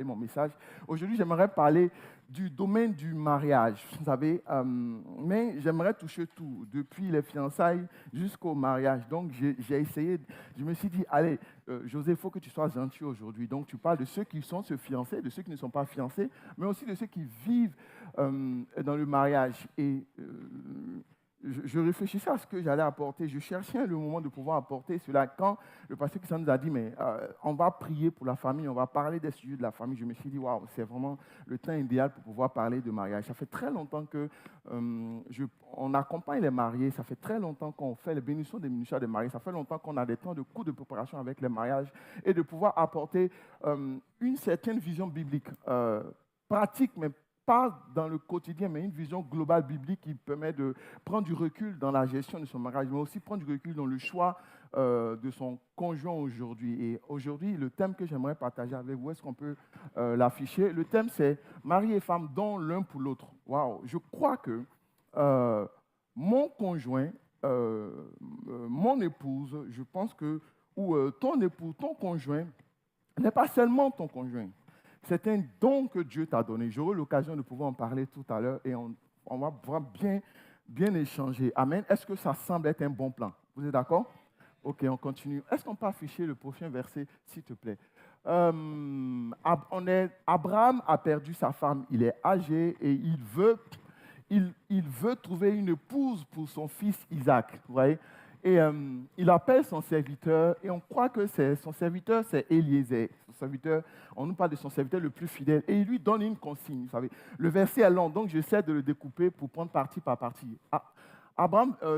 et mon message. Aujourd'hui, j'aimerais parler du domaine du mariage, vous savez, mais j'aimerais toucher tout, depuis les fiançailles jusqu'au mariage. Donc, j'ai essayé, je me suis dit, allez, José, il faut que tu sois gentil aujourd'hui. Donc, tu parles de ceux qui sont se fiancés, de ceux qui ne sont pas fiancés, mais aussi de ceux qui vivent dans le mariage. Et je réfléchissais à ce que j'allais apporter. Je cherchais le moment de pouvoir apporter cela. Quand le pasteur Christian nous a dit, mais on va prier pour la famille, on va parler des sujets de la famille, je me suis dit, waouh, c'est vraiment le temps idéal pour pouvoir parler de mariage. Ça fait très longtemps que on accompagne les mariés, ça fait très longtemps qu'on fait les bénédictions des ministères des mariés, ça fait longtemps qu'on a des temps de cours de préparation avec les mariages et de pouvoir apporter une certaine vision biblique, pratique, mais pas dans le quotidien, mais une vision globale biblique qui permet de prendre du recul dans la gestion de son mariage, mais aussi prendre du recul dans le choix de son conjoint aujourd'hui. Et aujourd'hui, le thème que j'aimerais partager avec vous, est-ce qu'on peut l'afficher? Le thème, c'est mari et femme, dont l'un pour l'autre. Waouh! Je crois que mon conjoint, mon épouse, je pense que, ou ton époux, ton conjoint, n'est pas seulement ton conjoint. C'est un don que Dieu t'a donné. J'aurai l'occasion de pouvoir en parler tout à l'heure et on va pouvoir bien échanger. Amen. Est-ce que ça semble être un bon plan? Vous êtes d'accord? Ok, on continue. Est-ce qu'on peut afficher le prochain verset, s'il te plaît? Abraham a perdu sa femme. Il est âgé et il veut trouver une épouse pour son fils Isaac. Vous voyez? Et il appelle son serviteur, et on croit que son serviteur, c'est Eliezer. Son serviteur, on nous parle de son serviteur le plus fidèle, et il lui donne une consigne. Vous savez, le verset est long, donc j'essaie de le découper pour prendre partie par partie.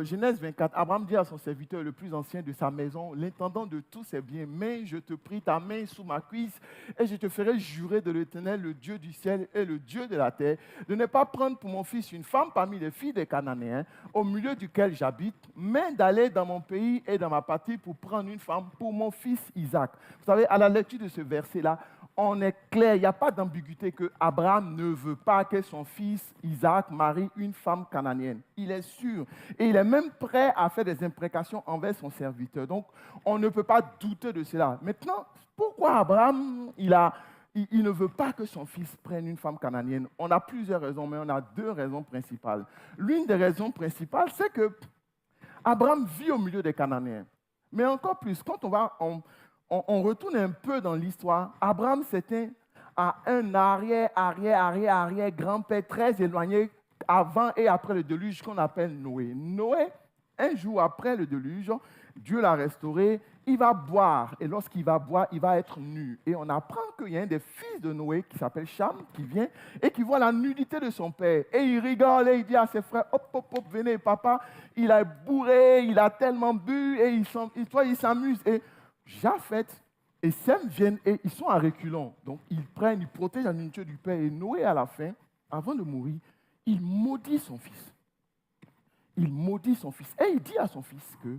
Genèse 24, Abraham dit à son serviteur le plus ancien de sa maison, l'intendant de tous ses biens, mais je te prie ta main sous ma cuisse, et je te ferai jurer de l'Éternel, le Dieu du ciel et le Dieu de la terre, de ne pas prendre pour mon fils une femme parmi les filles des Cananéens, au milieu duquel j'habite, mais d'aller dans mon pays et dans ma patrie pour prendre une femme pour mon fils Isaac. Vous savez, à la lecture de ce verset-là, on est clair, il n'y a pas d'ambiguïté que Abraham ne veut pas que son fils Isaac marie une femme cananéenne. Il est sûr. Et il est même prêt à faire des imprécations envers son serviteur. Donc, on ne peut pas douter de cela. Maintenant, pourquoi Abraham, il ne veut pas que son fils prenne une femme cananéenne? On a plusieurs raisons, mais on a deux raisons principales. L'une des raisons principales, c'est que Abraham vit au milieu des Cananéens. Mais encore plus, quand on retourne un peu dans l'histoire, Abraham, c'était à un arrière-grand-père très éloigné avant et après le déluge qu'on appelle Noé. Noé, un jour après le déluge, Dieu l'a restauré, il va boire. Et lorsqu'il va boire, il va être nu. Et on apprend qu'il y a un des fils de Noé qui s'appelle Cham, qui vient et qui voit la nudité de son père. Et il rigole et il dit à ses frères, hop, hop, hop, venez, papa, il a bourré, il a tellement bu et il s'amuse. Et Japheth et Sem viennent et ils sont à reculons. Donc ils protègent la nudité du père. Et Noé, à la fin, avant de mourir, il maudit son fils. Il maudit son fils. Et il dit à son fils que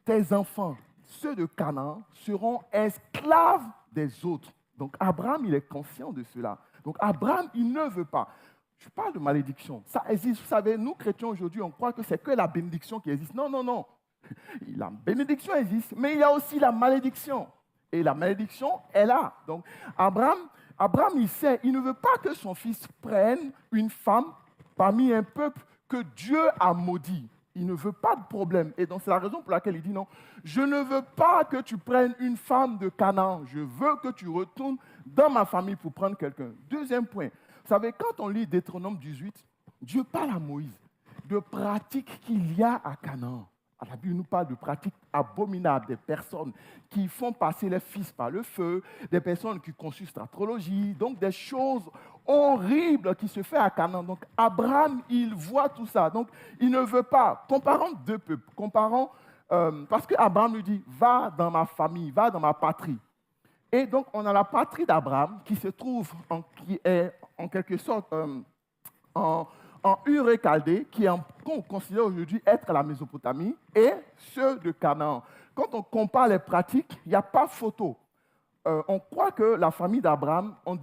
tes enfants, ceux de Canaan, seront esclaves des autres. Donc Abraham, il est conscient de cela. Donc Abraham, il ne veut pas. Je parle de malédiction. Ça existe. Vous savez, nous chrétiens aujourd'hui, on croit que c'est que la bénédiction qui existe. Non, non, non. La bénédiction existe, mais il y a aussi la malédiction. Et la malédiction est là. Donc Abraham, il sait, il ne veut pas que son fils prenne une femme parmi un peuple que Dieu a maudit. Il ne veut pas de problème. Et donc, c'est la raison pour laquelle il dit non, je ne veux pas que tu prennes une femme de Canaan. Je veux que tu retournes dans ma famille pour prendre quelqu'un. Deuxième point. Vous savez, quand on lit Deutéronome 18, Dieu parle à Moïse de pratiques qu'il y a à Canaan. La Bible nous parle de pratiques abominables, des personnes qui font passer les fils par le feu, des personnes qui consultent l'astrologie, donc des choses horribles qui se font à Canaan. Donc Abraham, il voit tout ça. Donc il ne veut pas. Comparons deux peuples. Parce qu'Abraham lui dit, va dans ma famille, va dans ma patrie. Et donc on a la patrie d'Abraham qui se trouve, qui est en quelque sorte en Ur et Chaldée, qu'on considère aujourd'hui être la Mésopotamie, et ceux de Canaan. Quand on compare les pratiques, il n'y a pas photo. on croit que la famille d'Abraham, on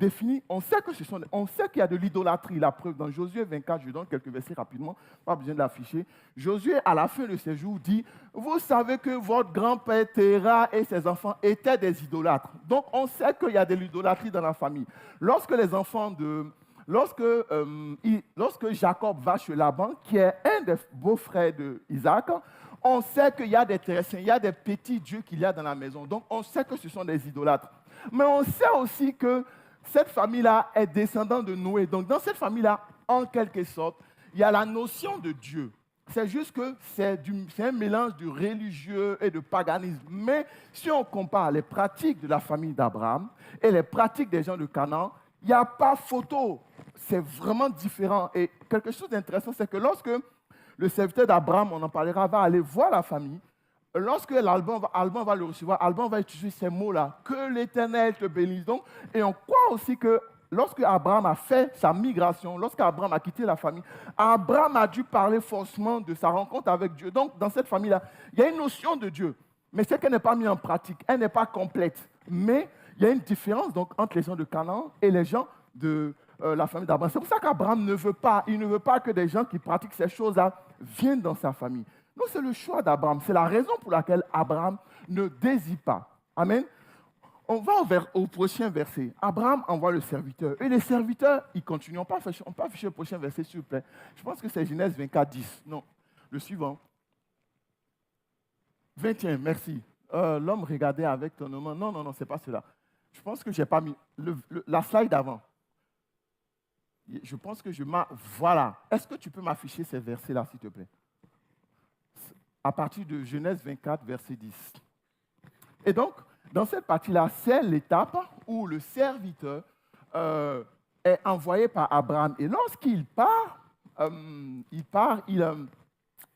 sait qu'il y a de l'idolâtrie. La preuve, dans Josué 24, je donne quelques versets rapidement, pas besoin de l'afficher. Josué, à la fin de ses jours, dit, vous savez que votre grand-père Téra et ses enfants étaient des idolâtres. Donc, on sait qu'il y a de l'idolâtrie dans la famille. Lorsque Jacob va chez Laban, qui est un des beaux-frères d'Isaac, on sait qu'il y a des terrestres, il y a des petits dieux qu'il y a dans la maison. Donc, on sait que ce sont des idolâtres. Mais on sait aussi que cette famille-là est descendante de Noé. Donc, dans cette famille-là, en quelque sorte, il y a la notion de Dieu. C'est juste que c'est un mélange de religieux et de paganisme. Mais si on compare les pratiques de la famille d'Abraham et les pratiques des gens de Canaan, il n'y a pas photo. C'est vraiment différent. Et quelque chose d'intéressant, c'est que lorsque le serviteur d'Abraham, on en parlera, va aller voir la famille, lorsque Alban va le recevoir, Alban va utiliser ces mots-là, que l'Éternel te bénisse. Donc, et on croit aussi que lorsque Abraham a fait sa migration, lorsqu'Abraham a quitté la famille, Abraham a dû parler forcément de sa rencontre avec Dieu. Donc, dans cette famille-là, il y a une notion de Dieu, mais c'est qu'elle n'est pas mise en pratique, elle n'est pas complète. Mais il y a une différence donc, entre les gens de Canaan et les gens de la famille d'Abraham. C'est pour ça qu'Abraham ne veut pas que des gens qui pratiquent ces choses-là viennent dans sa famille. Donc, c'est le choix d'Abraham. C'est la raison pour laquelle Abraham ne désire pas. Amen. On va au prochain verset. Abraham envoie le serviteur. Et les serviteurs, ils continuent. On peut afficher le prochain verset, s'il vous plaît. Je pense que c'est Genèse 24, 10. Non, le suivant. 21, merci. L'homme regardait avec ton nom. Non, ce n'est pas cela. Je pense que je n'ai pas mis la slide avant. Je pense que voilà. Est-ce que tu peux m'afficher ces versets-là, s'il te plaît? À partir de Genèse 24, verset 10. Et donc, dans cette partie-là, c'est l'étape où le serviteur est envoyé par Abraham. Et lorsqu'il part,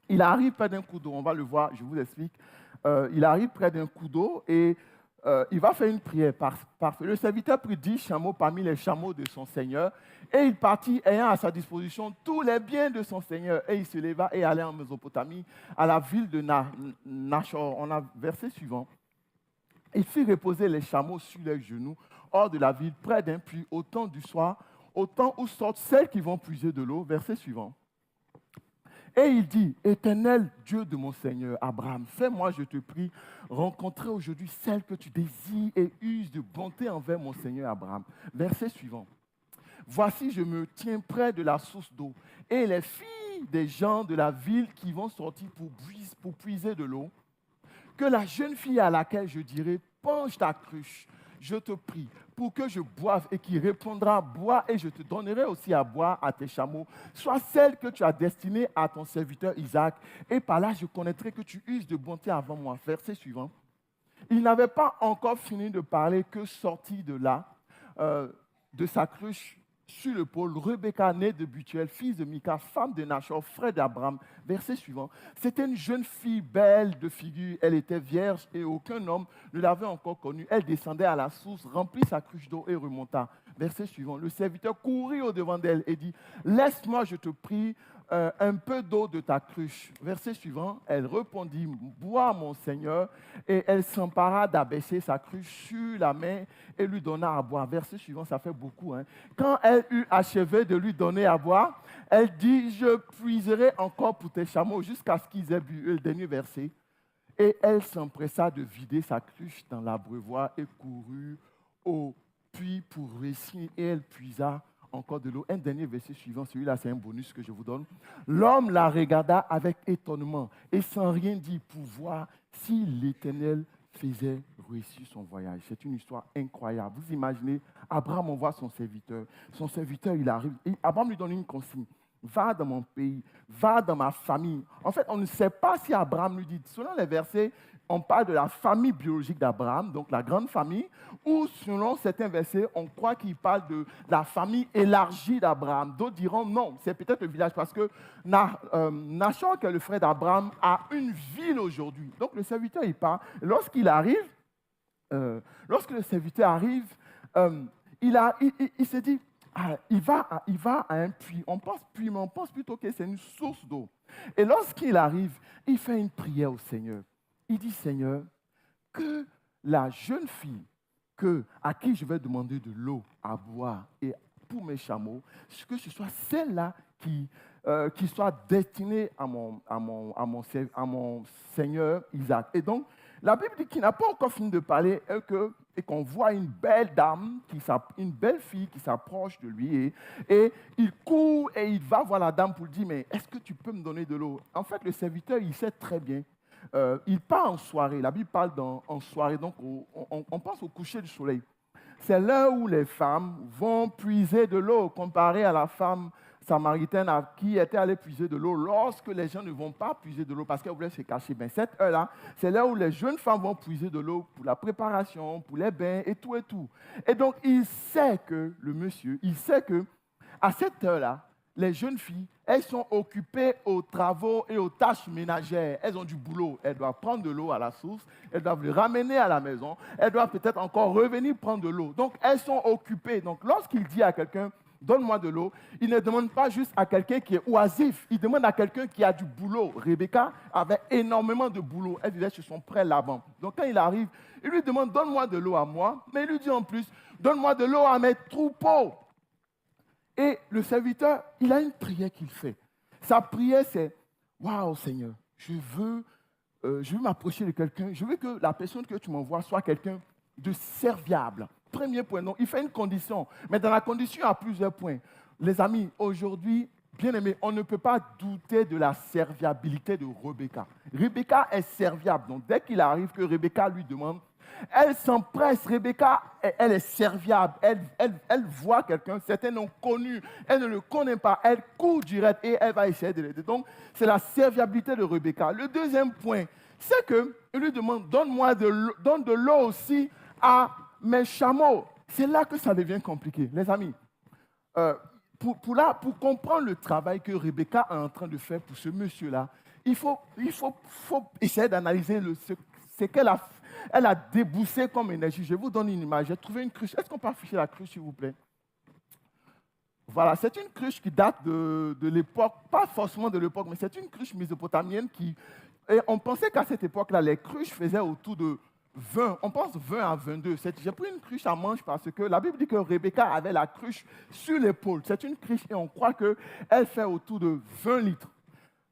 il arrive près d'un coup d'eau. On va le voir, je vous explique. Il arrive près d'un coup d'eau et il va faire une prière. Le serviteur prit 10 chameaux parmi les chameaux de son Seigneur et il partit ayant à sa disposition tous les biens de son Seigneur. Et il se leva et allait en Mésopotamie, à la ville de Nachor. On a verset suivant. Il fit reposer les chameaux sur leurs genoux hors de la ville, près d'un puits, au temps du soir, au temps où sortent celles qui vont puiser de l'eau. Verset suivant. Et il dit, Éternel Dieu de mon Seigneur Abraham, fais-moi, je te prie, rencontrer aujourd'hui celle que tu désires et use de bonté envers mon Seigneur Abraham. Verset suivant. Voici, je me tiens près de la source d'eau et les filles des gens de la ville qui vont sortir pour puiser de l'eau, que la jeune fille à laquelle je dirai, penche ta cruche, je te prie, pour que je boive, et qui répondra, bois, et je te donnerai aussi à boire à tes chameaux, soit celle que tu as destinée à ton serviteur Isaac, et par là je connaîtrai que tu uses de bonté avant moi. Verset suivant. Il n'avait pas encore fini de parler que sortit de là, de sa cruche, sur l'épaule, Rebecca, née de Bethuel, fille de Mika, femme de Nachor, frère d'Abraham. Verset suivant. C'était une jeune fille belle de figure. Elle était vierge et aucun homme ne l'avait encore connue. Elle descendait à la source, remplit sa cruche d'eau et remonta. Verset suivant. Le serviteur courut au-devant d'elle et dit, laisse-moi, je te prie, un peu d'eau de ta cruche. Verset suivant, elle répondit, bois mon Seigneur, et elle s'empara d'abaisser sa cruche sur la main et lui donna à boire. Verset suivant, ça fait beaucoup. Quand elle eut achevé de lui donner à boire, elle dit, je puiserai encore pour tes chameaux jusqu'à ce qu'ils aient bu. Le dernier verset. Et elle s'empressa de vider sa cruche dans l'abreuvoir et courut au puits pour réussir, et elle puisa encore de l'eau. Un dernier verset suivant, celui-là c'est un bonus que je vous donne. L'homme la regarda avec étonnement et sans rien dire pour voir si l'Éternel faisait réussir son voyage. C'est une histoire incroyable. Vous imaginez, Abraham envoie son serviteur. Son serviteur, il arrive. Et Abraham lui donne une consigne. Va dans mon pays, va dans ma famille. En fait, on ne sait pas si Abraham lui dit, selon les versets, on parle de la famille biologique d'Abraham, donc la grande famille, ou selon certains versets, on croit qu'il parle de la famille élargie d'Abraham. D'autres diront non, c'est peut-être le village, parce que Nachor, qui est le frère d'Abraham, a une ville aujourd'hui. Donc le serviteur, il part. Lorsque le serviteur arrive, il se dit, il va à un puits. On pense puits, mais on pense plutôt que c'est une source d'eau. Et lorsqu'il arrive, il fait une prière au Seigneur. Il dit, Seigneur, que la jeune fille à qui je vais demander de l'eau à boire et pour mes chameaux, que ce soit celle-là qui soit destinée à mon Seigneur Isaac. Et donc, la Bible dit qu'il n'a pas encore fini de parler et qu'on voit une belle dame, une belle fille qui s'approche de lui et il court et il va voir la dame pour lui dire, mais est-ce que tu peux me donner de l'eau? En fait, le serviteur, il sait très bien. Il part en soirée. La Bible parle en soirée, donc on pense au coucher du soleil. C'est l'heure où les femmes vont puiser de l'eau, comparé à la femme samaritaine qui était allée puiser de l'eau lorsque les gens ne vont pas puiser de l'eau parce qu'elles voulaient se cacher. Ben, cette heure-là, c'est l'heure où les jeunes femmes vont puiser de l'eau pour la préparation, pour les bains et tout et tout. Et donc, il sait que à cette heure-là, les jeunes filles, elles sont occupées aux travaux et aux tâches ménagères. Elles ont du boulot. Elles doivent prendre de l'eau à la source. Elles doivent le ramener à la maison. Elles doivent peut-être encore revenir prendre de l'eau. Donc, elles sont occupées. Donc, lorsqu'il dit à quelqu'un, donne-moi de l'eau, il ne demande pas juste à quelqu'un qui est oisif. Il demande à quelqu'un qui a du boulot. Rebecca avait énormément de boulot. Elle vivait chez son frère Laban. Donc, quand il arrive, il lui demande, donne-moi de l'eau à moi. Mais il lui dit en plus, donne-moi de l'eau à mes troupeaux. Et le serviteur, il a une prière qu'il fait. Sa prière, c'est « Waouh, Seigneur, je veux m'approcher de quelqu'un. Je veux que la personne que tu m'envoies soit quelqu'un de serviable. » Premier point, non, il fait une condition. Mais dans la condition, il y a plusieurs points. Les amis, aujourd'hui, bien aimés, on ne peut pas douter de la serviabilité de Rebecca. Rebecca est serviable. Donc, dès qu'il arrive que Rebecca lui demande, elle s'empresse. Rebecca, elle est serviable. Elle voit quelqu'un, certains l'ont connu. Elle ne le connaît pas. Elle court direct et elle va essayer de l'aider. Donc, c'est la serviabilité de Rebecca. Le deuxième point, c'est qu'il lui demande, donne de l'eau aussi à mes chameaux. C'est là que ça devient compliqué. Les amis, pour comprendre le travail que Rebecca est en train de faire pour ce monsieur-là, il faut essayer d'analyser ce qu'elle a déboussé comme énergie. Je vous donne une image. J'ai trouvé une cruche. Est-ce qu'on peut afficher la cruche, s'il vous plaît? Voilà, c'est une cruche qui date de l'époque, pas forcément de l'époque, mais c'est une cruche mésopotamienne et on pensait qu'à cette époque-là, les cruches faisaient autour de 20, on pense 20 à 22. J'ai pris une cruche à manche parce que la Bible dit que Rebecca avait la cruche sur l'épaule. C'est une cruche et on croit qu'elle fait autour de 20 litres.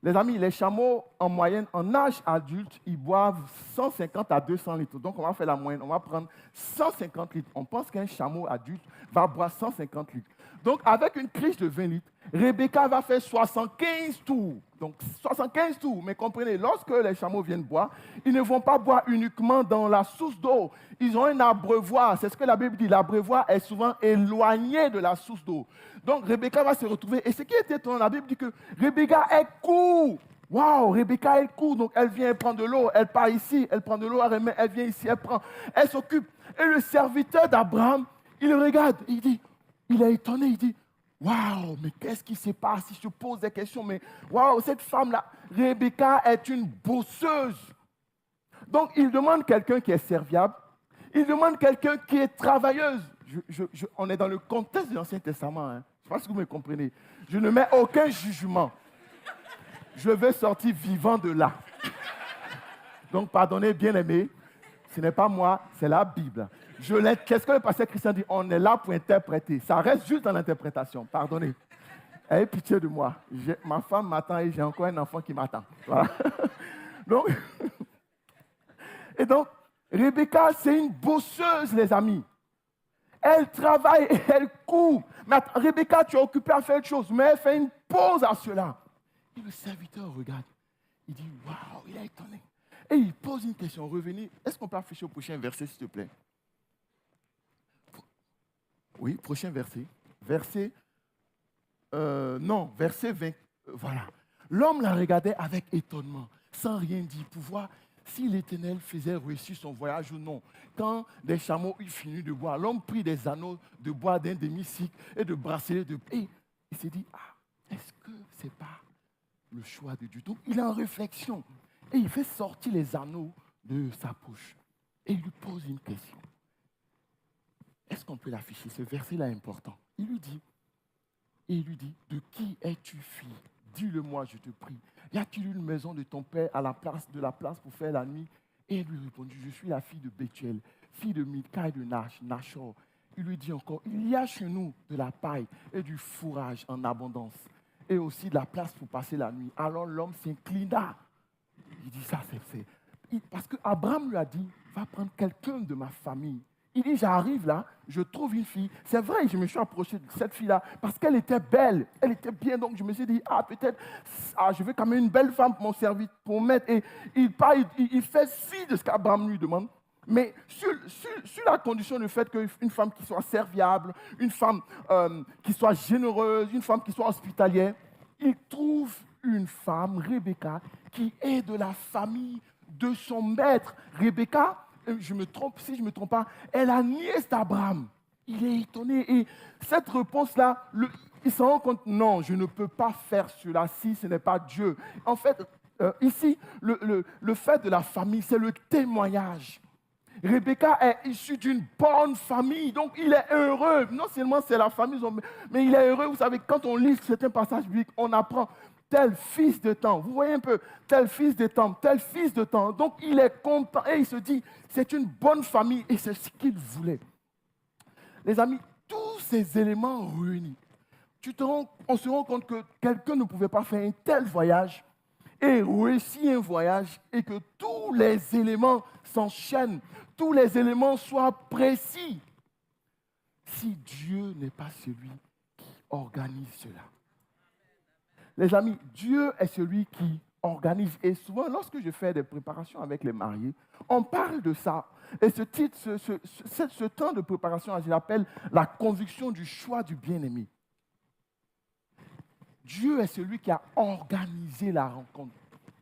Les amis, les chameaux, en moyenne, en âge adulte, ils boivent 150 à 200 litres. Donc, on va faire la moyenne. On va prendre 150 litres. On pense qu'un chameau adulte va boire 150 litres. Donc, avec une cruche de 20 litres, Rebecca va faire 75 tours. Donc, 75 tours. Mais comprenez, lorsque les chameaux viennent boire, ils ne vont pas boire uniquement dans la source d'eau. Ils ont un abreuvoir. C'est ce que la Bible dit. L'abreuvoir est souvent éloigné de la source d'eau. Donc, Rebecca va se retrouver. Et ce qui est étonnant, la Bible dit que Rebecca, elle court. Waouh, Rebecca, elle court. Donc, elle vient prendre de l'eau. Elle part ici. Elle prend de l'eau. Elle vient ici. Elle prend. Elle s'occupe. Et le serviteur d'Abraham, il regarde. Il dit, il est étonné. Il dit, waouh, mais qu'est-ce qui se passe? Il se pose des questions. Mais waouh, cette femme-là, Rebecca est une bosseuse. Donc, il demande quelqu'un qui est serviable. Il demande quelqu'un qui est travailleuse. On est dans le contexte de l'Ancien Testament. Hein. Je ne sais pas si vous me comprenez. Je ne mets aucun jugement. Je vais sortir vivant de là. Donc, pardonnez, bien-aimés, ce n'est pas moi, c'est la Bible. Qu'est-ce que le pasteur Christian dit? On est là pour interpréter. Ça reste juste dans l'interprétation. Pardonnez. Ayez pitié de moi. Ma femme m'attend et j'ai encore un enfant qui m'attend. Voilà. Donc, Rebecca, c'est une bosseuse, les amis. Elle travaille et elle court. Mais Rebecca, tu es occupée à faire autre chose, mais elle fait une pause à cela. Et le serviteur regarde. Il dit, waouh, il est étonné. Et il pose une question. Revenez. Est-ce qu'on peut afficher au prochain verset, s'il te plaît? Oui, prochain verset. Verset 20. Voilà. L'homme la regardait avec étonnement, sans rien dire, pour voir si l'Éternel faisait réussir son voyage ou non. Quand des chameaux eurent fini de boire, l'homme prit des anneaux de bois d'un demi-cycle et de bracelets de... Et il s'est dit, est-ce que ce n'est pas le choix de Dieu? Donc, il est en réflexion. Et il fait sortir les anneaux de sa poche. Et il lui pose une question. Est-ce qu'on peut l'afficher? Ce verset-là est important. Il lui dit, de qui es-tu fille? Dis-le-moi, je te prie. Y a-t-il une maison de ton père à la place pour faire la nuit? Et elle lui répondit, je suis la fille de Bethuel, fille de Milka et de Nachor. Il lui dit encore, il y a chez nous de la paille et du fourrage en abondance, et aussi de la place pour passer la nuit. Alors l'homme s'inclina. Il dit, ça c'est... Parce qu'Abraham lui a dit, va prendre quelqu'un de ma famille. Il dit, j'arrive là, je trouve une fille. C'est vrai, je me suis approché de cette fille-là parce qu'elle était belle, elle était bien. Donc je me suis dit, peut-être, je veux quand même une belle femme pour mon service, pour mettre. Et il fait fi de ce qu'Abraham lui demande. Mais sur la condition du fait qu'une femme qui soit serviable, une femme qui soit généreuse, une femme qui soit hospitalière, il trouve une femme, Rebecca, qui est de la famille de son maître. Rebecca, si je ne me trompe pas, est la nièce d'Abraham. Il est étonné. Et cette réponse-là, il se rend compte, non, je ne peux pas faire cela si ce n'est pas Dieu. En fait, ici, le fait de la famille, c'est le témoignage. Rebecca est issue d'une bonne famille, donc il est heureux. Non seulement c'est la famille, mais il est heureux. Vous savez, quand on lit certains passages bibliques, on apprend tel fils de temps. Vous voyez un peu, tel fils de temps, tel fils de temps. Donc il est content et il se dit, c'est une bonne famille et c'est ce qu'il voulait. Les amis, tous ces éléments réunis, on se rend compte que quelqu'un ne pouvait pas faire un tel voyage et réussir un voyage et que tous les éléments s'enchaînent, tous les éléments soient précis. Si Dieu n'est pas celui qui organise cela. Les amis, Dieu est celui qui organise. Et souvent, lorsque je fais des préparations avec les mariés, on parle de ça. Et ce temps de préparation, je l'appelle la conviction du choix du bien-aimé. Dieu est celui qui a organisé la rencontre.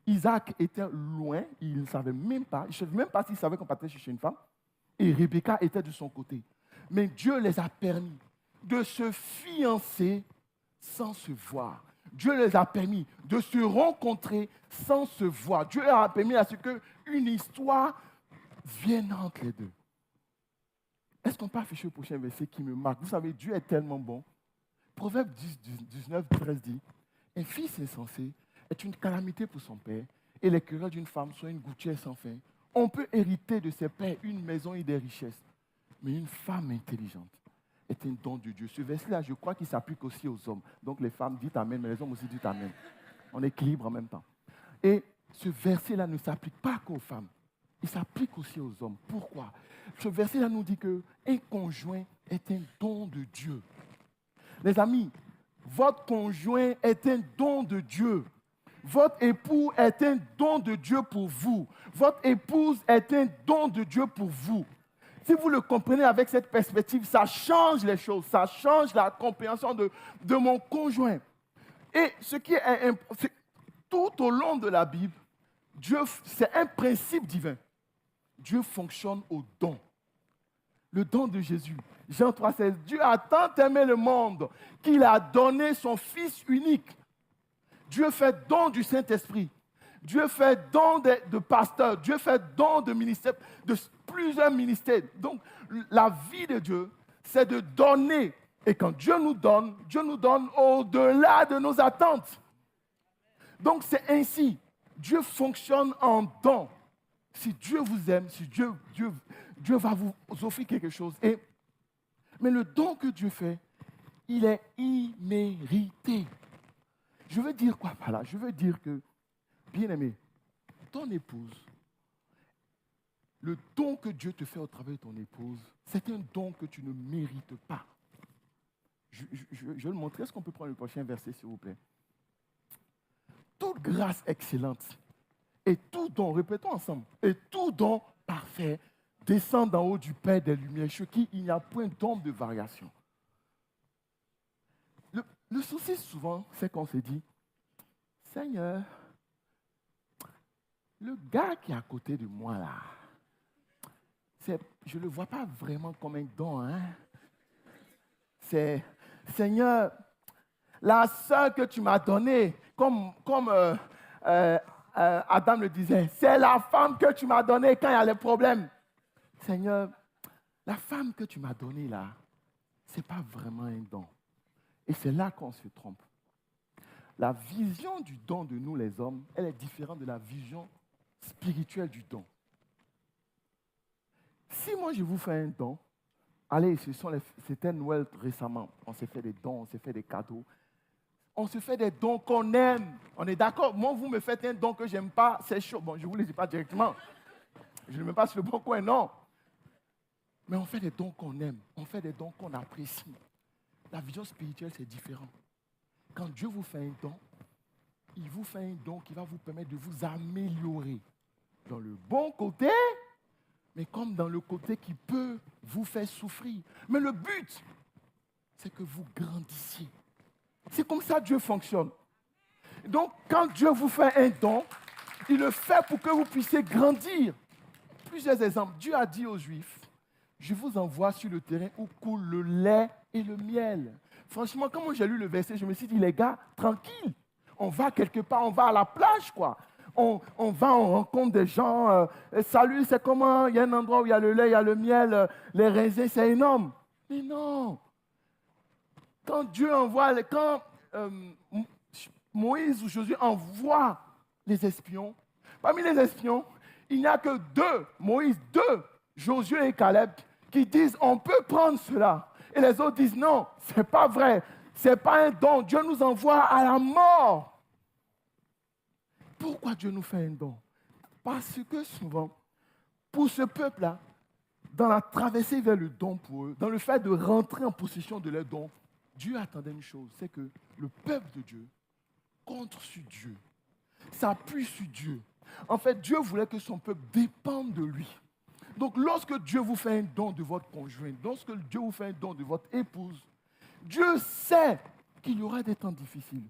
Isaac était loin, il ne savait même pas, je ne sais même pas s'il savait qu'on partait chez une femme. Et Rebecca était de son côté. Mais Dieu les a permis de se fiancer sans se voir. Dieu les a permis de se rencontrer sans se voir. Dieu leur a permis à ce qu'une histoire vienne entre les deux. Est-ce qu'on peut afficher le prochain verset qui me marque? Vous savez, Dieu est tellement bon. Proverbe 19, 13 dit, un fils insensé est une calamité pour son père, et les querelles d'une femme sont une gouttière sans fin. On peut hériter de ses pères une maison et des richesses, mais une femme intelligente est un don de Dieu. Ce verset-là, je crois qu'il s'applique aussi aux hommes. Donc les femmes disent Amen, mais les hommes aussi disent Amen. On équilibre en même temps. Et ce verset-là ne s'applique pas qu'aux femmes. Il s'applique aussi aux hommes. Pourquoi? Ce verset-là nous dit qu'un conjoint est un don de Dieu. Les amis, votre conjoint est un don de Dieu. Votre époux est un don de Dieu pour vous. Votre épouse est un don de Dieu pour vous. Si vous le comprenez avec cette perspective, ça change les choses, ça change la compréhension de mon conjoint. Et ce qui est tout au long de la Bible, Dieu, c'est un principe divin. Dieu fonctionne au don. Le don de Jésus. Jean 3,16. Dieu a tant aimé le monde qu'il a donné son Fils unique. Dieu fait don du Saint-Esprit. Dieu fait don de pasteurs. Dieu fait don de ministères, de plusieurs ministères. Donc, la vie de Dieu, c'est de donner. Et quand Dieu nous donne au-delà de nos attentes. Donc, c'est ainsi. Dieu fonctionne en don. Si Dieu vous aime, si Dieu va vous offrir quelque chose. Mais le don que Dieu fait, il est immérité. Je veux dire quoi par là? Je veux dire que, bien-aimé, ton épouse, le don que Dieu te fait au travers de ton épouse, c'est un don que tu ne mérites pas. Je vais le montrer. Est-ce qu'on peut prendre le prochain verset, s'il vous plaît? Toute grâce excellente et tout don, répétons ensemble, et tout don parfait descend d'en haut du Père des Lumières, chez qui il n'y a point d'ombre de variation. Le souci souvent, c'est qu'on se dit, Seigneur, le gars qui est à côté de moi là, je ne le vois pas vraiment comme un don. Hein? C'est, Seigneur, la sœur que tu m'as donnée, comme Adam le disait, c'est la femme que tu m'as donnée quand il y a les problèmes. Seigneur, la femme que tu m'as donnée là, ce n'est pas vraiment un don. Et c'est là qu'on se trompe. La vision du don de nous les hommes, elle est différente de la vision spirituelle du don. si moi je vous fais un don, allez, c'était Noël récemment, on s'est fait des dons, on s'est fait des cadeaux. On se fait des dons qu'on aime. On est d'accord? Moi, vous me faites un don que je n'aime pas, c'est chaud. Bon, je ne vous le dis pas directement. Je ne mets pas sur le bon coin, non. Mais on fait des dons qu'on aime. On fait des dons qu'on apprécie. La vision spirituelle, c'est différent. Quand Dieu vous fait un don, il vous fait un don qui va vous permettre de vous améliorer. Dans le bon côté, mais comme dans le côté qui peut vous faire souffrir. Mais le but, c'est que vous grandissiez. C'est comme ça que Dieu fonctionne. Donc, quand Dieu vous fait un don, il le fait pour que vous puissiez grandir. Plusieurs exemples. Dieu a dit aux Juifs, je vous envoie sur le terrain où coule le lait et le miel. Franchement, quand j'ai lu le verset, je me suis dit, les gars, tranquille. On va quelque part, on va à la plage, quoi. On va, on rencontre des gens. Salut, c'est comment? Il y a un endroit où il y a le lait, il y a le miel, les raisins, c'est énorme. Mais non. Quand Dieu envoie, quand Moïse ou Josué envoient les espions, parmi les espions, il n'y a que deux, Moïse, deux, Josué et Caleb, qui disent on peut prendre cela. Et les autres disent non, ce n'est pas vrai, ce n'est pas un don, Dieu nous envoie à la mort. Pourquoi Dieu nous fait un don? Parce que souvent, pour ce peuple-là, dans la traversée vers le don pour eux, dans le fait de rentrer en possession de leur don, Dieu attendait une chose, c'est que le peuple de Dieu compte sur Dieu, s'appuie sur Dieu. En fait, Dieu voulait que son peuple dépende de lui. Donc, lorsque Dieu vous fait un don de votre conjoint, lorsque Dieu vous fait un don de votre épouse, Dieu sait qu'il y aura des temps difficiles.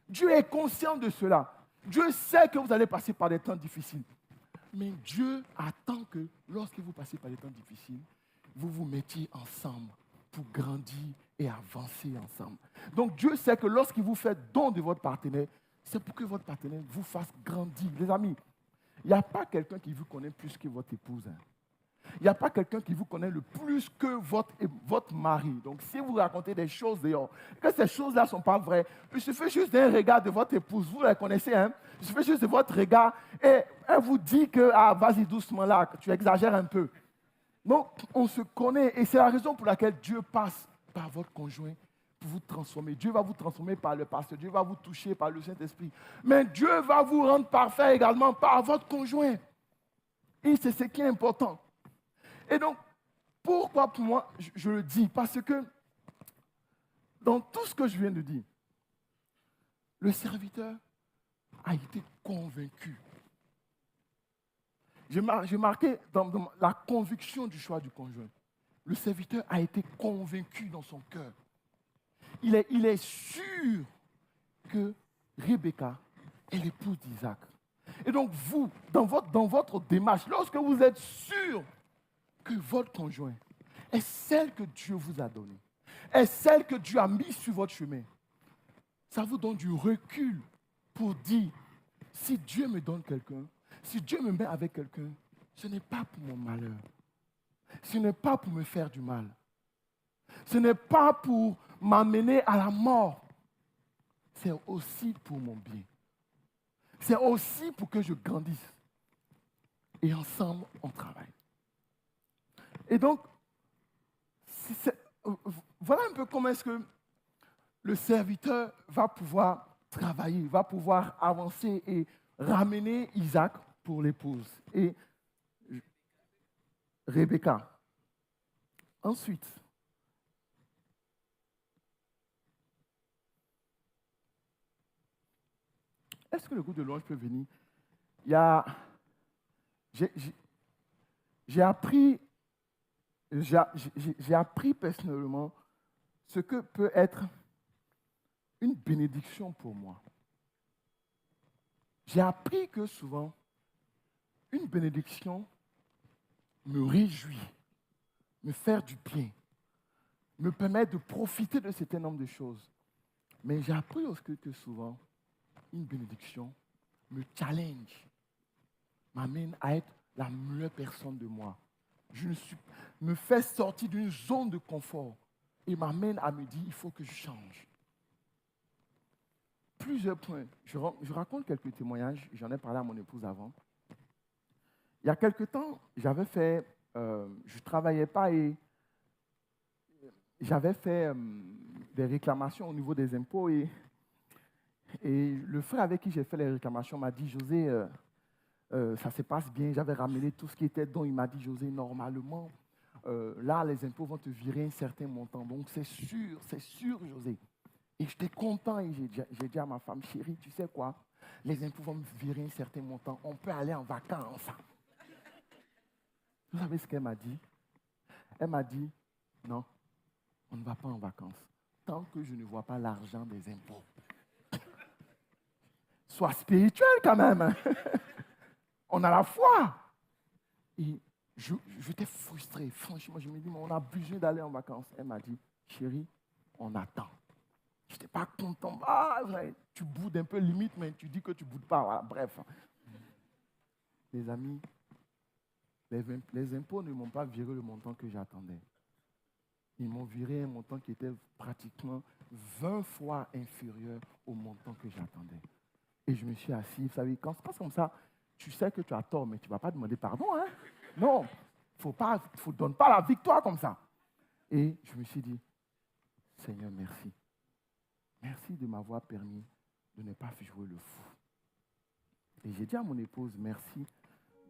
Dieu est conscient de cela. Dieu sait que vous allez passer par des temps difficiles. Mais Dieu attend que, lorsque vous passez par des temps difficiles, vous vous mettiez ensemble pour grandir et avancer ensemble. Donc Dieu sait que lorsqu'il vous fait don de votre partenaire, c'est pour que votre partenaire vous fasse grandir. Les amis, il n'y a pas quelqu'un qui vous connaît plus que votre épouse. Il n'y a pas quelqu'un qui vous connaît le plus que votre mari. Donc si vous racontez des choses dehors, que ces choses-là ne sont pas vraies, il suffit juste d'un regard de votre épouse, vous la connaissez, hein? Il suffit juste de votre regard et elle vous dit que, ah, vas-y doucement là, que tu exagères un peu. Donc, on se connaît et c'est la raison pour laquelle Dieu passe par votre conjoint pour vous transformer. Dieu va vous transformer par le pasteur, Dieu va vous toucher par le Saint-Esprit. Mais Dieu va vous rendre parfait également par votre conjoint. Et c'est ce qui est important. Et donc, pourquoi pour moi, je le dis? Parce que dans tout ce que je viens de dire, le serviteur a été convaincu. J'ai marqué dans la conviction du choix du conjoint. Le serviteur a été convaincu dans son cœur. Il est sûr que Rebecca est l'épouse d'Isaac. Et donc vous, dans votre démarche, lorsque vous êtes sûr que votre conjoint est celle que Dieu vous a donnée, est celle que Dieu a mise sur votre chemin, ça vous donne du recul pour dire, si Dieu me donne quelqu'un, si Dieu me met avec quelqu'un, ce n'est pas pour mon malheur. Ce n'est pas pour me faire du mal. Ce n'est pas pour m'amener à la mort. C'est aussi pour mon bien. C'est aussi pour que je grandisse. Et ensemble, on travaille. Et donc, voilà un peu comment est-ce que le serviteur va pouvoir travailler, va pouvoir avancer et ramener Isaac pour l'épouse et Rebecca. Ensuite, est-ce que le groupe de louange peut venir? J'ai appris personnellement ce que peut être une bénédiction pour moi. J'ai appris que souvent, une bénédiction me réjouit, me fait du bien, me permet de profiter de certain nombre de choses. Mais j'ai appris aussi que souvent, une bénédiction me challenge, m'amène à être la meilleure personne de moi. Me fait sortir d'une zone de confort et m'amène à me dire, il faut que je change. Plusieurs points. Je raconte quelques témoignages, j'en ai parlé à mon épouse avant. Il y a quelque temps, j'avais fait je ne travaillais pas et j'avais fait des réclamations au niveau des impôts et le frère avec qui j'ai fait les réclamations m'a dit, José, ça se passe bien, j'avais ramené tout ce qui était don. Il m'a dit, José, normalement, là, les impôts vont te virer un certain montant. Donc, c'est sûr, José. Et j'étais content et j'ai dit à ma femme, chérie, tu sais quoi? Les impôts vont me virer un certain montant. On peut aller en vacances. Vous savez ce qu'elle m'a dit? Elle m'a dit, non, on ne va pas en vacances tant que je ne vois pas l'argent des impôts. Sois spirituel quand même. Hein. On a la foi. Et j'étais frustré. Franchement, je me dis, mais on a besoin d'aller en vacances. Elle m'a dit, chérie, on attend. Je n'étais pas content. Ah, tu boudes un peu limite, mais tu dis que tu ne boudes pas. Voilà, bref. Les amis, les impôts ne m'ont pas viré le montant que j'attendais. Ils m'ont viré un montant qui était pratiquement 20 fois inférieur au montant que j'attendais. Et je me suis assis. Vous savez, quand c'est comme ça, tu sais que tu as tort, mais tu ne vas pas demander pardon. Hein? Non, il ne donne pas la victoire comme ça. Et je me suis dit, Seigneur, merci. Merci de m'avoir permis de ne pas jouer le fou. Et j'ai dit à mon épouse, merci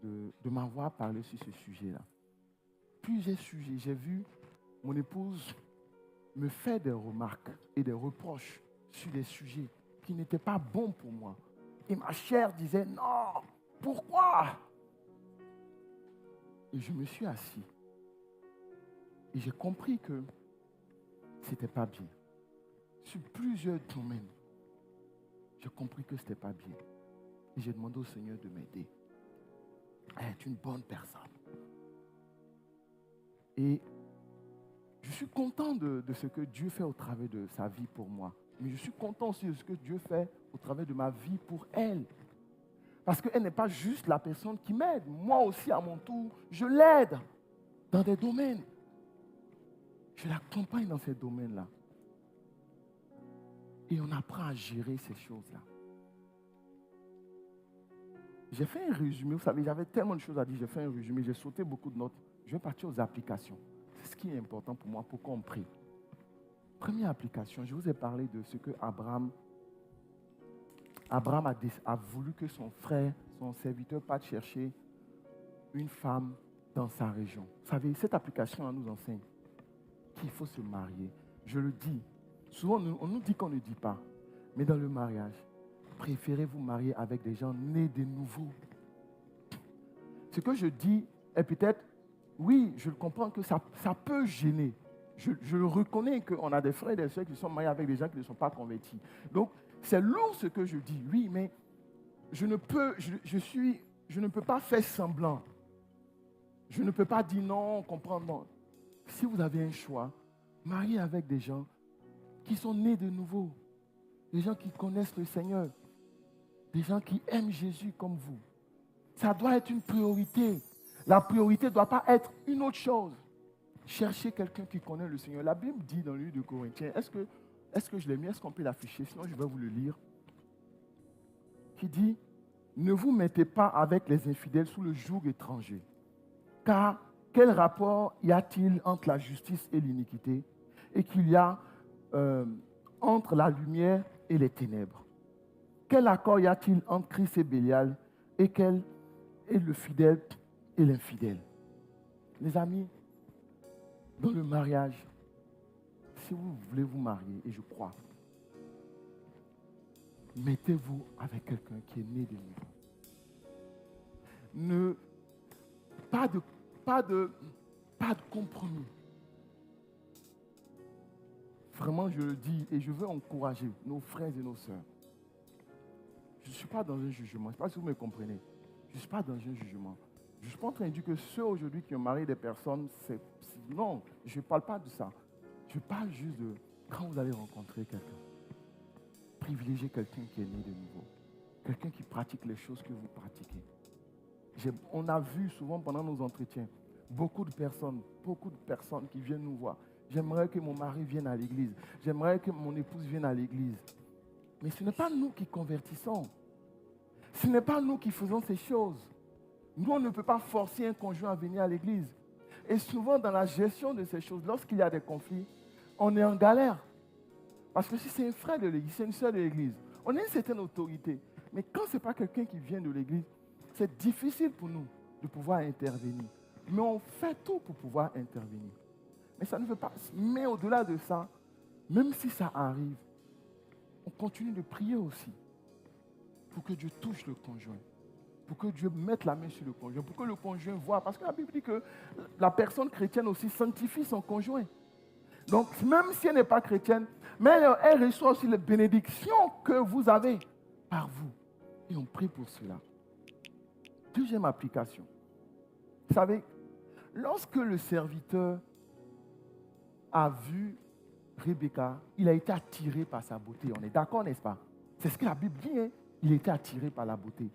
de m'avoir parlé sur ce sujet-là. Plusieurs sujets, j'ai vu mon épouse me faire des remarques et des reproches sur des sujets qui n'étaient pas bons pour moi. Et ma chair disait, non, pourquoi? Et je me suis assis. Et j'ai compris que ce n'était pas bien. Sur plusieurs domaines, j'ai compris que ce n'était pas bien. Et j'ai demandé au Seigneur de m'aider. Elle est une bonne personne. Et je suis content de ce que Dieu fait au travers de sa vie pour moi. Mais je suis content aussi de ce que Dieu fait au travers de ma vie pour elle. Parce qu'elle n'est pas juste la personne qui m'aide. Moi aussi, à mon tour, je l'aide dans des domaines. Je l'accompagne dans ces domaines-là. Et on apprend à gérer ces choses-là. J'ai fait un résumé. Vous savez, j'avais tellement de choses à dire. J'ai fait un résumé. J'ai sauté beaucoup de notes. Je vais partir aux applications. C'est ce qui est important pour moi, pour qu'on prie. Première application, je vous ai parlé de ce que Abraham a voulu que son frère, son serviteur, parte chercher une femme dans sa région. Vous savez, cette application nous enseigne qu'il faut se marier. Je le dis. Souvent, on nous dit qu'on ne dit pas. Mais dans le mariage, préférez vous marier avec des gens nés de nouveau. Ce que je dis est peut-être, oui, je comprends que ça peut gêner. Je le reconnais qu'on a des frères et des sœurs qui sont mariés avec des gens qui ne sont pas convertis. Donc, c'est lourd ce que je dis, oui, mais je ne peux pas faire semblant. Je ne peux pas dire non, comprendre non. Si vous avez un choix, mariez avec des gens qui sont nés de nouveau, des gens qui connaissent le Seigneur, des gens qui aiment Jésus comme vous. Ça doit être une priorité. La priorité ne doit pas être une autre chose. Cherchez quelqu'un qui connaît le Seigneur. La Bible dit dans le livre de Corinthiens, est-ce que je l'ai mis? Est-ce qu'on peut l'afficher? Sinon, je vais vous le lire. Qui dit, ne vous mettez pas avec les infidèles sous le joug étranger. Car quel rapport y a-t-il entre la justice et l'iniquité et qu'il y a entre la lumière et les ténèbres? Quel accord y a-t-il entre Christ et Bélial et le fidèle et l'infidèle? Les amis, dans le mariage, si vous voulez vous marier, et je crois, mettez-vous avec quelqu'un qui est né de nouveau. Pas de compromis. Vraiment, je le dis et je veux encourager nos frères et nos sœurs. Je ne suis pas dans un jugement. Je ne sais pas si vous me comprenez. Je ne suis pas dans un jugement. Je ne suis pas en train de dire que ceux aujourd'hui qui ont marié des personnes, non, je ne parle pas de ça. Je parle juste de quand vous allez rencontrer quelqu'un. Privilégiez quelqu'un qui est né de nouveau. Quelqu'un qui pratique les choses que vous pratiquez. On a vu souvent pendant nos entretiens, beaucoup de personnes qui viennent nous voir. J'aimerais que mon mari vienne à l'église. J'aimerais que mon épouse vienne à l'église. Mais ce n'est pas nous qui convertissons. Ce n'est pas nous qui faisons ces choses. Nous, on ne peut pas forcer un conjoint à venir à l'église. Et souvent, dans la gestion de ces choses, lorsqu'il y a des conflits, on est en galère. Parce que si c'est un frère de l'église, c'est une sœur de l'église, on a une certaine autorité. Mais quand ce n'est pas quelqu'un qui vient de l'église, c'est difficile pour nous de pouvoir intervenir. Mais on fait tout pour pouvoir intervenir. Mais ça ne veut pas. Mais au-delà de ça, même si ça arrive, on continue de prier aussi pour que Dieu touche le conjoint, pour que Dieu mette la main sur le conjoint, pour que le conjoint voit. Parce que la Bible dit que la personne chrétienne aussi sanctifie son conjoint. Donc, même si elle n'est pas chrétienne, mais elle reçoit aussi les bénédictions que vous avez par vous. Et on prie pour cela. Deuxième application. Vous savez, lorsque le serviteur a vu Rebecca, il a été attiré par sa beauté. On est d'accord, n'est-ce pas? C'est ce que la Bible dit, hein? Il était attiré par la beauté.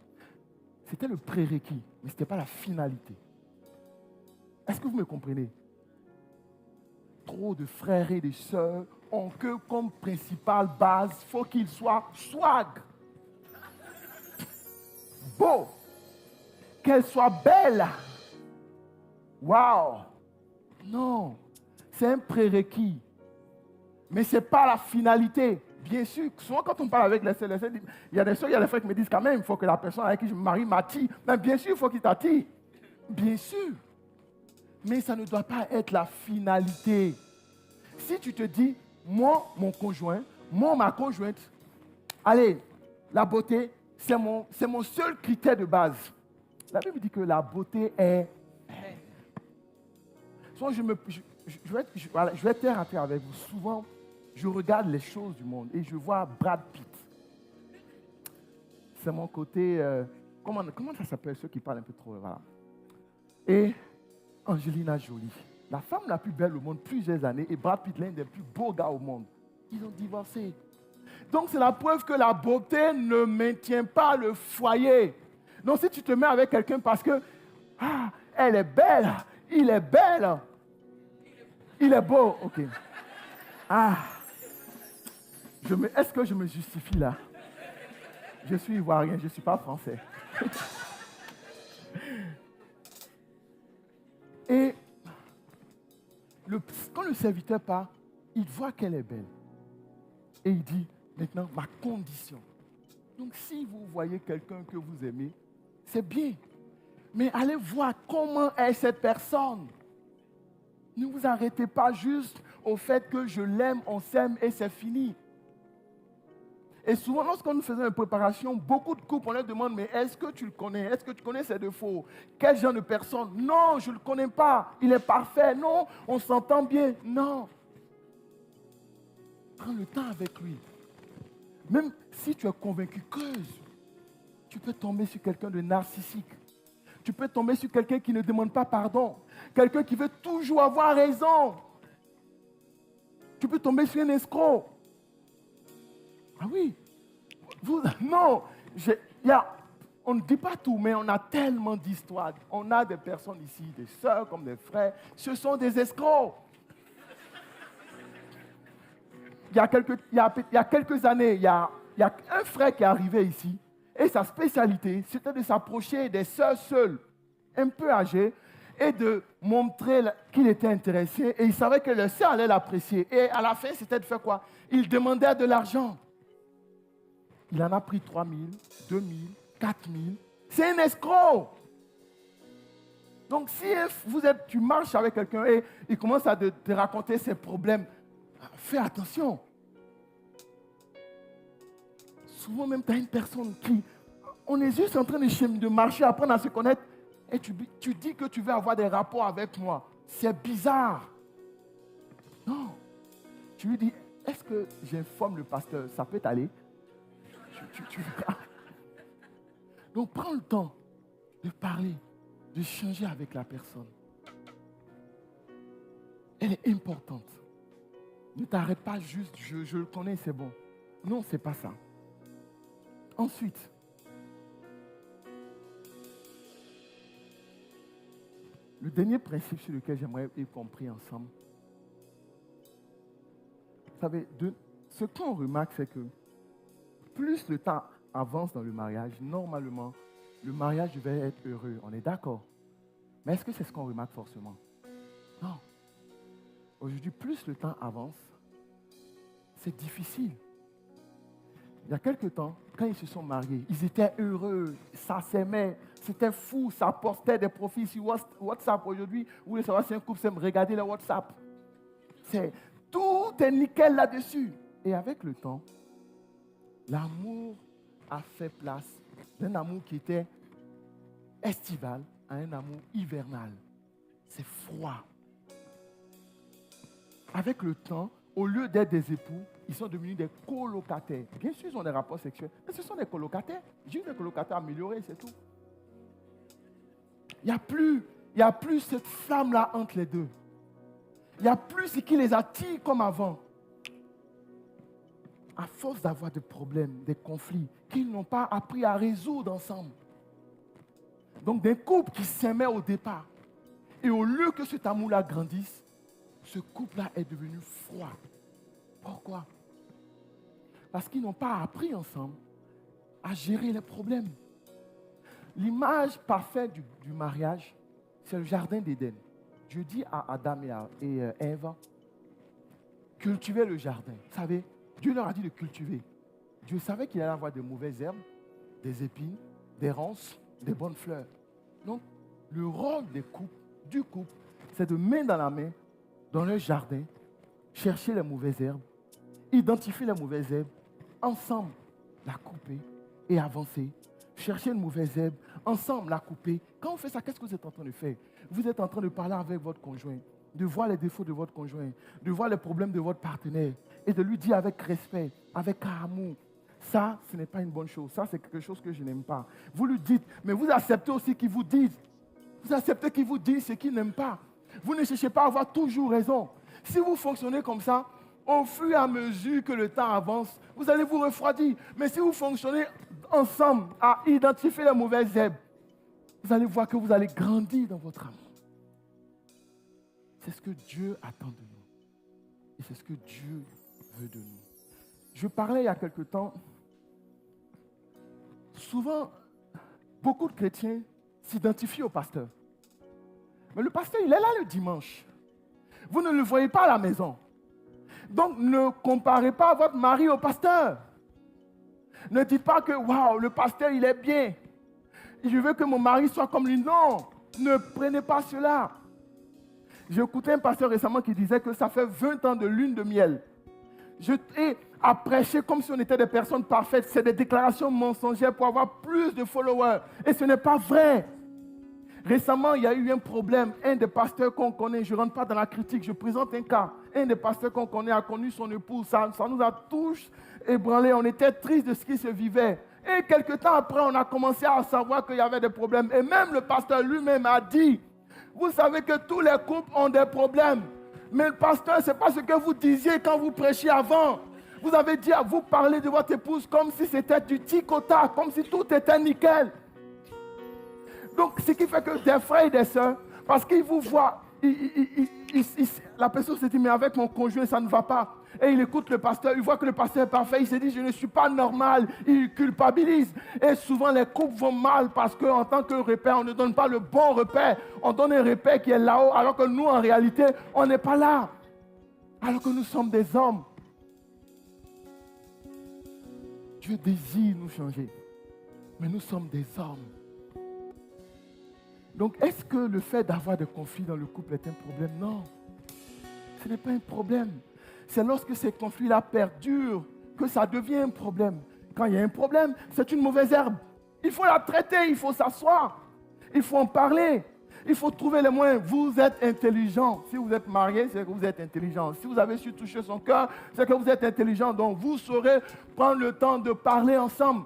C'était le prérequis, mais ce n'était pas la finalité. Est-ce que vous me comprenez? Trop de frères et de sœurs ont que comme principale base, il faut qu'ils soient swag, beau, qu'elle soit belle. Waouh! Non, c'est un prérequis. Mais ce n'est pas la finalité. Bien sûr, souvent quand on parle avec les sœurs, il y a des sœurs, il y a des frères qui me disent quand même, il faut que la personne avec qui je me marie m'attire. Mais bien sûr, il faut qu'il t'attire. Bien sûr. Mais ça ne doit pas être la finalité. Si tu te dis, moi, mon conjoint, moi, ma conjointe, allez, la beauté, c'est mon seul critère de base. La Bible dit que la beauté est... Souvent, je vais être terre à terre avec vous. Souvent, je regarde les choses du monde et je vois Brad Pitt. C'est mon côté... comment ça s'appelle, ceux qui parlent un peu trop, voilà. Et Angelina Jolie, la femme la plus belle au monde, plusieurs années, et Brad Pitt, l'un des plus beaux gars au monde. Ils ont divorcé. Donc, c'est la preuve que la beauté ne maintient pas le foyer. Donc, si tu te mets avec quelqu'un parce que, elle est belle, il est belle, il est beau, ok. Est-ce que je me justifie là? Je suis ivoirien, je ne suis pas français. Et quand le serviteur part, il voit qu'elle est belle. Et il dit, maintenant, ma condition. Donc, si vous voyez quelqu'un que vous aimez, c'est bien. Mais allez voir comment est cette personne. Ne vous arrêtez pas juste au fait que je l'aime, on s'aime et c'est fini. Et souvent, lorsqu'on nous faisait une préparation, beaucoup de couples, on leur demande, mais est-ce que tu le connais? Est-ce que tu connais ses défauts? Quel genre de personne? Non, je ne le connais pas. Il est parfait. Non, on s'entend bien. Non. Prends le temps avec lui. Même si tu es convaincu que tu peux tomber sur quelqu'un de narcissique. Tu peux tomber sur quelqu'un qui ne demande pas pardon. Quelqu'un qui veut toujours avoir raison. Tu peux tomber sur un escroc. Ah oui. Non. On ne dit pas tout, mais on a tellement d'histoires. On a des personnes ici, des sœurs comme des frères. Ce sont des escrocs. Il y a quelques années, il y a un frère qui est arrivé ici. Et sa spécialité, c'était de s'approcher des sœurs seules, un peu âgées, et de montrer qu'il était intéressé. Et il savait que les sœurs allaient l'apprécier. Et à la fin, c'était de faire quoi? Il demandait de l'argent. Il en a pris 3 000, 2 000, 4 000. C'est un escroc. Donc, si tu marches avec quelqu'un et il commence à te raconter ses problèmes, fais attention. Souvent même, tu as une personne qui... On est juste en train de marcher, apprendre à se connaître. Et tu dis que tu veux avoir des rapports avec moi. C'est bizarre. Non. Tu lui dis, est-ce que j'informe le pasteur? Ça peut t'aller? Donc, prends le temps de parler, de changer avec la personne. Elle est importante. Ne t'arrête pas juste, je le connais, c'est bon. Non, ce n'est pas ça. Ensuite, le dernier principe sur lequel j'aimerais y compris ensemble, vous savez, ce qu'on remarque, c'est que plus le temps avance dans le mariage, normalement, le mariage devait être heureux. On est d'accord. Mais est-ce que c'est ce qu'on remarque forcément? Non. Aujourd'hui, plus le temps avance, c'est difficile. Il y a quelque temps, quand ils se sont mariés, ils étaient heureux, ça s'aimait, c'était fou, ça postait des profils sur WhatsApp. Aujourd'hui, vous voulez savoir si un couple s'aime, regardez le WhatsApp. Tout est nickel là-dessus. Et avec le temps, l'amour a fait place d'un amour qui était estival à un amour hivernal. C'est froid. Avec le temps, au lieu d'être des époux, ils sont devenus des colocataires. Bien sûr, ils ont des rapports sexuels, mais ce sont des colocataires. Juste des colocataires améliorés, c'est tout. Il n'y a plus cette flamme-là entre les deux. Il n'y a plus ce qui les attire comme avant. À force d'avoir des problèmes, des conflits qu'ils n'ont pas appris à résoudre ensemble. Donc des couples qui s'aimaient au départ. Et au lieu que cet amour-là grandisse, ce couple-là est devenu froid. Pourquoi? Parce qu'ils n'ont pas appris ensemble à gérer les problèmes. L'image parfaite du mariage, c'est le jardin d'Éden. Dieu dit à Adam et Ève, cultivez le jardin. Vous savez, Dieu leur a dit de cultiver. Dieu savait qu'il allait avoir de mauvaises herbes, des épines, des ronces, des bonnes fleurs. Donc, le rôle du couple, c'est de main dans la main, dans le jardin, chercher les mauvaises herbes, identifier les mauvaises herbes, ensemble la couper et avancer. Chercher une mauvaise herbe, ensemble la couper. Quand on fait ça, qu'est-ce que vous êtes en train de faire? Vous êtes en train de parler avec votre conjoint, de voir les défauts de votre conjoint, de voir les problèmes de votre partenaire et de lui dire avec respect, avec amour. Ça, ce n'est pas une bonne chose. Ça, c'est quelque chose que je n'aime pas. Vous lui dites, mais vous acceptez aussi qu'il vous dise. Vous acceptez qu'il vous dise ce qu'il n'aime pas. Vous ne cherchez pas à avoir toujours raison. Si vous fonctionnez comme ça, au fur et à mesure que le temps avance, vous allez vous refroidir. Mais si vous fonctionnez ensemble à identifier les mauvaises herbes, vous allez voir que vous allez grandir dans votre amour. C'est ce que Dieu attend de nous. Et c'est ce que Dieu veut de nous. Je parlais il y a quelque temps. Souvent, beaucoup de chrétiens s'identifient au pasteur. Mais le pasteur, il est là le dimanche. Vous ne le voyez pas à la maison. Donc, ne comparez pas votre mari au pasteur. Ne dites pas que, waouh, le pasteur, il est bien. Je veux que mon mari soit comme lui. Non, ne prenez pas cela. J'ai écouté un pasteur récemment qui disait que ça fait 20 ans de lune de miel. Et à prêcher comme si on était des personnes parfaites. C'est des déclarations mensongères pour avoir plus de followers. Et ce n'est pas vrai. Récemment, il y a eu un problème. Un des pasteurs qu'on connaît, je ne rentre pas dans la critique, je présente un cas. Un des pasteurs qu'on connaît a connu son épouse. Ça nous a tous ébranlés. On était tristes de ce qui se vivait. Et quelques temps après, on a commencé à savoir qu'il y avait des problèmes. Et même le pasteur lui-même a dit, vous savez que tous les couples ont des problèmes. Mais le pasteur, ce n'est pas ce que vous disiez quand vous prêchiez avant. Vous avez dit, vous parlez de votre épouse comme si c'était du tic-au-tac, comme si tout était nickel. Donc, ce qui fait que des frères et des sœurs, parce qu'ils vous voient, la personne se dit, mais avec mon conjoint, ça ne va pas. Et il écoute le pasteur, il voit que le pasteur est parfait, il se dit, je ne suis pas normal, il culpabilise. Et souvent, les couples vont mal parce qu'en tant que repère, on ne donne pas le bon repère. On donne un repère qui est là-haut, alors que nous, en réalité, on n'est pas là. Alors que nous sommes des hommes. Dieu désire nous changer. Mais nous sommes des hommes. Donc, est-ce que le fait d'avoir des conflits dans le couple est un problème? Non. Ce n'est pas un problème. C'est lorsque ces conflits-là perdurent que ça devient un problème. Quand il y a un problème, c'est une mauvaise herbe. Il faut la traiter, il faut s'asseoir. Il faut en parler. Il faut trouver les moyens. Vous êtes intelligent. Si vous êtes marié, c'est que vous êtes intelligent. Si vous avez su toucher son cœur, c'est que vous êtes intelligent. Donc, vous saurez prendre le temps de parler ensemble.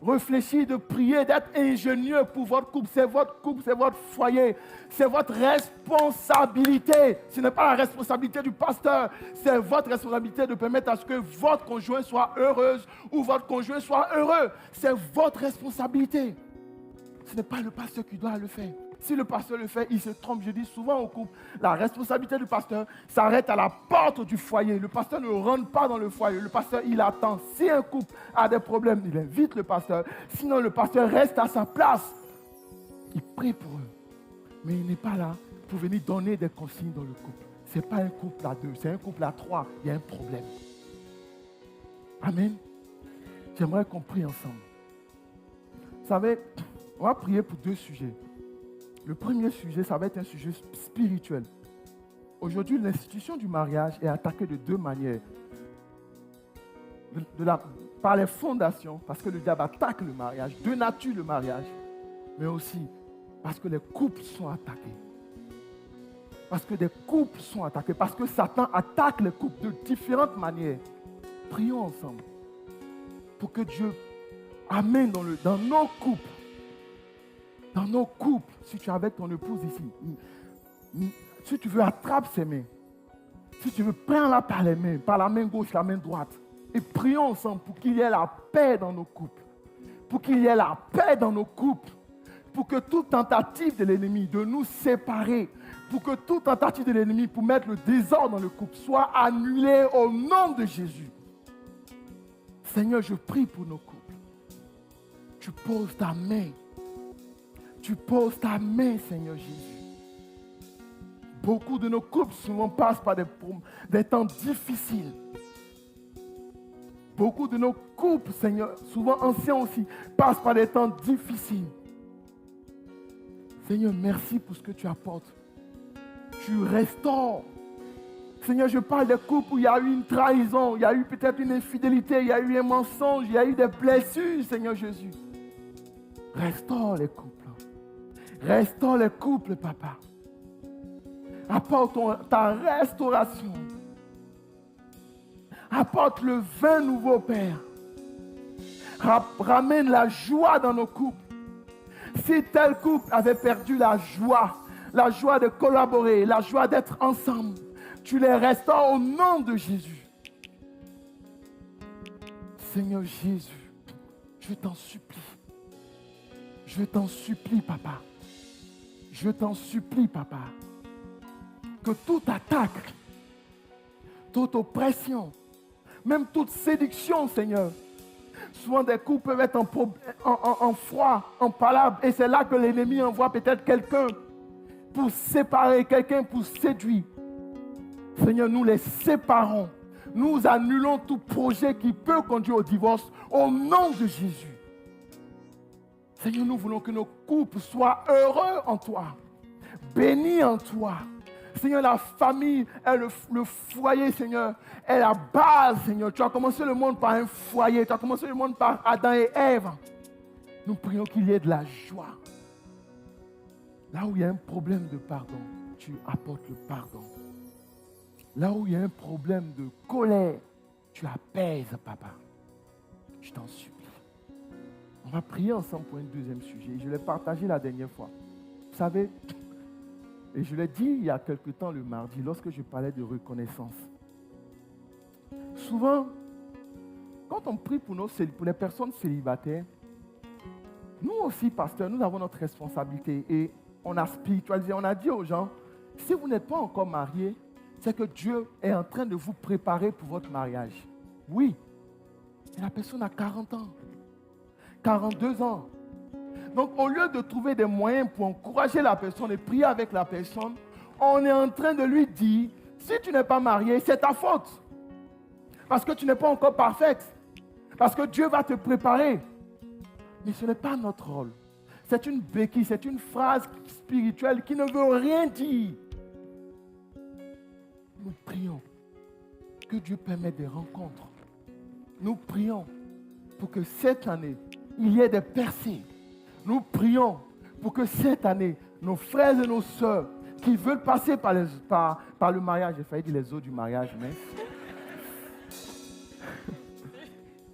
Réfléchir, de prier, d'être ingénieux pour votre couple. C'est votre couple, c'est votre foyer. C'est votre responsabilité. Ce n'est pas la responsabilité du pasteur. C'est votre responsabilité de permettre à ce que votre conjoint soit heureuse ou votre conjoint soit heureux. C'est votre responsabilité. Ce n'est pas le pasteur qui doit le faire. Si le pasteur le fait, il se trompe. Je dis souvent au couple, la responsabilité du pasteur s'arrête à la porte du foyer. Le pasteur ne rentre pas dans le foyer. Le pasteur, il attend. Si un couple a des problèmes, il invite le pasteur. Sinon, le pasteur reste à sa place. Il prie pour eux. Mais il n'est pas là pour venir donner des consignes dans le couple. Ce n'est pas un couple à 2, c'est un couple à 3. Il y a un problème. Amen. J'aimerais qu'on prie ensemble. Vous savez, on va prier pour 2 sujets. Le premier sujet, ça va être un sujet spirituel. Aujourd'hui, l'institution du mariage est attaquée de 2 manières. Par les fondations, parce que le diable attaque le mariage, de nature le mariage, mais aussi parce que les couples sont attaqués. Parce que des couples sont attaqués, parce que Satan attaque les couples de différentes manières. Prions ensemble pour que Dieu amène dans nos couples, si tu es avec ton épouse ici, si tu veux, attrape ses mains. Si tu veux, prends-la par les mains, par la main gauche, la main droite. Et prions ensemble pour qu'il y ait la paix dans nos couples. Pour qu'il y ait la paix dans nos couples. Pour que toute tentative de l'ennemi de nous séparer, pour que toute tentative de l'ennemi pour mettre le désordre dans le couple soit annulée au nom de Jésus. Seigneur, je prie pour nos couples. Tu poses ta main. Tu poses ta main, Seigneur Jésus. Beaucoup de nos couples souvent passent par des temps difficiles. Beaucoup de nos couples, Seigneur, souvent anciens aussi, passent par des temps difficiles. Seigneur, merci pour ce que tu apportes. Tu restaures. Seigneur, je parle des couples où il y a eu une trahison, il y a eu peut-être une infidélité, il y a eu un mensonge, il y a eu des blessures, Seigneur Jésus. Restaure les couples. Restaure les couples, Papa. Apporte ta restauration. Apporte le vin nouveau, Père. Ramène la joie dans nos couples. Si tel couple avait perdu la joie de collaborer, la joie d'être ensemble, tu les restaures au nom de Jésus. Seigneur Jésus, je t'en supplie. Je t'en supplie, Papa. Je t'en supplie, Papa. Que toute attaque, toute oppression, même toute séduction, Seigneur. Souvent des couples peuvent être en froid, en palabre. Et c'est là que l'ennemi envoie peut-être quelqu'un pour séparer, quelqu'un pour séduire. Seigneur, nous les séparons. Nous annulons tout projet qui peut conduire au divorce au nom de Jésus. Seigneur, nous voulons que nos couples soient heureux en toi, bénis en toi. Seigneur, la famille est le foyer, Seigneur, est la base, Seigneur. Tu as commencé le monde par un foyer, tu as commencé le monde par Adam et Ève. Nous prions qu'il y ait de la joie. Là où il y a un problème de pardon, tu apportes le pardon. Là où il y a un problème de colère, tu apaises, Papa. Je t'en supplie. On va prier ensemble pour un deuxième sujet. Je l'ai partagé la dernière fois. Vous savez, et je l'ai dit il y a quelque temps le mardi, lorsque je parlais de reconnaissance. Souvent, quand on prie pour les personnes célibataires, nous aussi, pasteurs, nous avons notre responsabilité et on a spiritualisé, on a dit aux gens, si vous n'êtes pas encore mariés, c'est que Dieu est en train de vous préparer pour votre mariage. Oui, et la personne a 40 ans, 42 ans. Donc, au lieu de trouver des moyens pour encourager la personne et prier avec la personne, on est en train de lui dire, si tu n'es pas marié, c'est ta faute. Parce que tu n'es pas encore parfaite. Parce que Dieu va te préparer. Mais ce n'est pas notre rôle. C'est une béquille, c'est une phrase spirituelle qui ne veut rien dire. Nous prions que Dieu permette des rencontres. Nous prions pour que cette année, il y ait des percées. Nous prions pour que cette année, nos frères et nos sœurs qui veulent passer par le mariage, j'ai failli dire les eaux du mariage, mais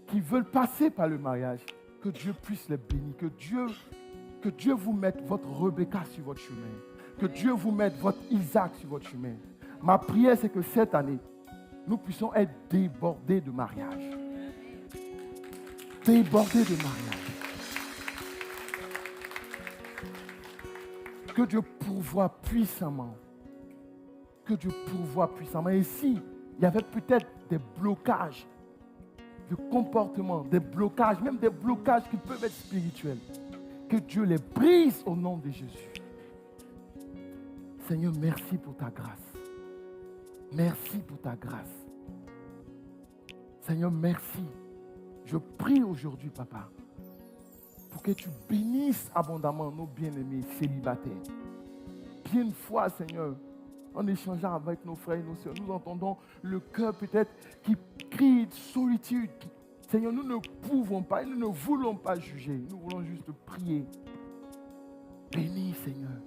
qui veulent passer par le mariage, que Dieu puisse les bénir, que Dieu vous mette votre Rebecca sur votre chemin, que Dieu vous mette votre Isaac sur votre chemin. Ma prière, c'est que cette année, nous puissions être débordés de mariage. Débordés de mariage. Que Dieu pourvoie puissamment. Que Dieu pourvoie puissamment. Et si il y avait peut-être des blocages de comportement, des blocages, même des blocages qui peuvent être spirituels, que Dieu les brise au nom de Jésus. Seigneur, merci pour ta grâce. Merci pour ta grâce. Seigneur, merci. Je prie aujourd'hui, Papa, pour que tu bénisses abondamment nos bien-aimés célibataires. Bien une fois, Seigneur, en échangeant avec nos frères et nos sœurs, nous entendons le cœur peut-être qui crie de solitude. Seigneur, nous ne pouvons pas, nous ne voulons pas juger, nous voulons juste prier. Bénis, Seigneur.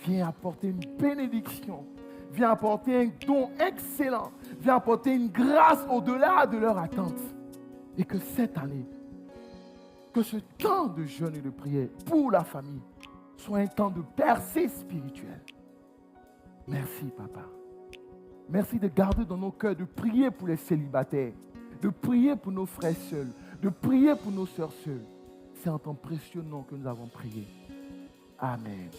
Viens apporter une bénédiction. Viens apporter un don excellent. Viens apporter une grâce au-delà de leur attente. Et que cette année, que ce temps de jeûne et de prière pour la famille soit un temps de percée spirituelle. Merci, Papa. Merci de garder dans nos cœurs, de prier pour les célibataires, de prier pour nos frères seuls, de prier pour nos sœurs seules. C'est en ton précieux nom que nous avons prié. Amen.